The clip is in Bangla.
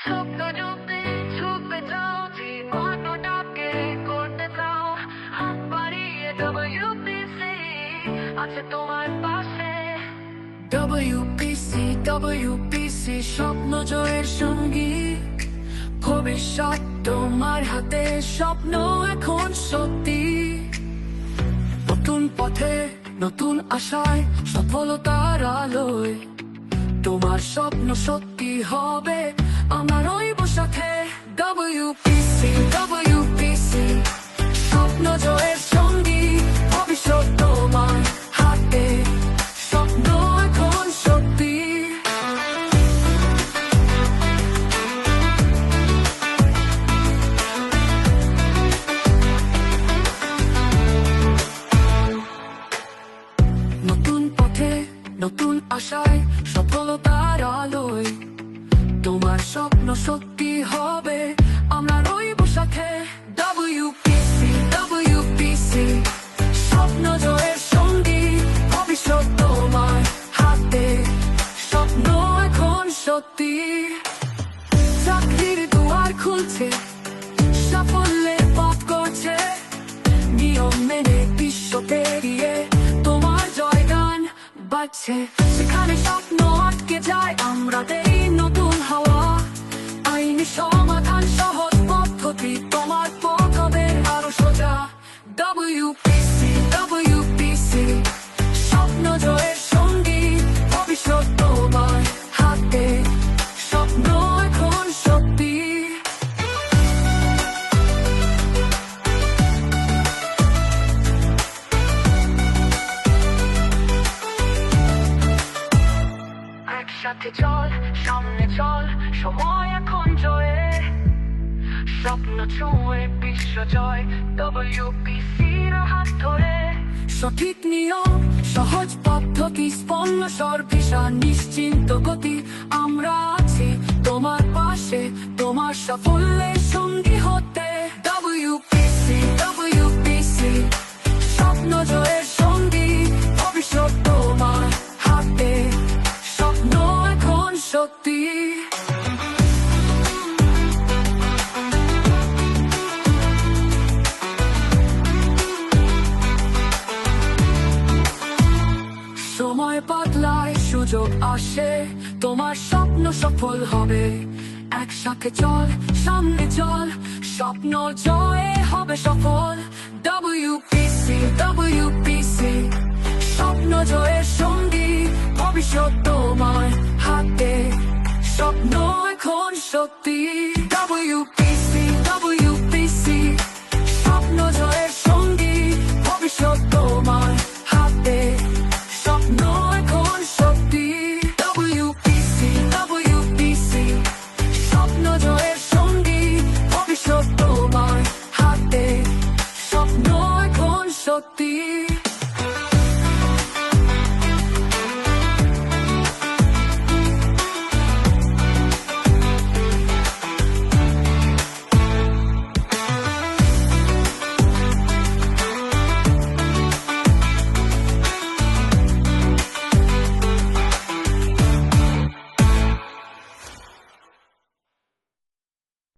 স্বপ্ন যদি ছুপে যাও, জীবনটাকে করতে চাও, হাত বাড়িয়ে WPC আছে তোমার পাশে। WPC স্বপ্ন জয়ের সঙ্গী, ভবিষ্যৎ তোমার হাতে, স্বপ্ন এখন সত্যি। নতুন পথে নতুন আশায়, সফলতার আলোয় তোমার স্বপ্ন সত্যি হবে, আমরা রইব সাথে। WPC স্বপ্ন জয়ের সঙ্গী, ভবিষ্যৎ তোমার হাতে, স্বপ্ন এখন সত্যি। নতুন পথে নতুন আশায়, সফলতার আলোয় তোমার স্বপ্ন সত্যি হবে, আমরা রইব সাথে। WPC স্বপ্ন জয়ের সঙ্গী, ভবিষ্যৎ তোমার হাতে, স্বপ্ন এখন সত্যি। চাকরির দুয়ার খুলছে, সাফল্যের পথ করছে, নিয়ম মেনে বিশ্ব পেরিয়ে তোমার জয়গান বাজছে। সেখানে স্বপ্ন আটকে যায়, আমরা দেই নতুন হাওয়া, আইনি সমাধান, সহজ পদ্ধতি, তোমার পথ হবে আরো সোজা। WPC স্বপ্ন জয়ের সঙ্গী, ভবিষ্যৎ তোমার হাতে, স্বপ্ন এখন সত্যি। একসাথে চল, সামনে চল, সময় এখন জয়ে, স্বপ্ন ছুঁয়ে বিশ্ব জয়, WPCর হাত ধরে। সঠিক নিয়ম, সহজ পদ্ধতি, স্পন্সর ভিসা, নিশ্চিন্ত গতি, আমরা আছি তোমার পাশে, তোমার সাফল্যের সঙ্গী হতে। WPC স্বপ্ন জয়ের সঙ্গী, ভবিষ্যৎ তোমার হাতে, স্বপ্ন এখন সত্যি। সময় বদলায়, সুযোগ আসে, তোমার স্বপ্ন সফল হবে। একসাথে চল, সামনে চল, স্বপ্ন জয়ে হবে সফল। WPC স্বপ্ন জয়ের সঙ্গী, ভবিষ্যৎ তোমার হাতে, স্বপ্ন এখন সত্যি। WPC স্বপ্ন জয়ের সঙ্গী, ভবিষ্যৎ তোমার হাতে,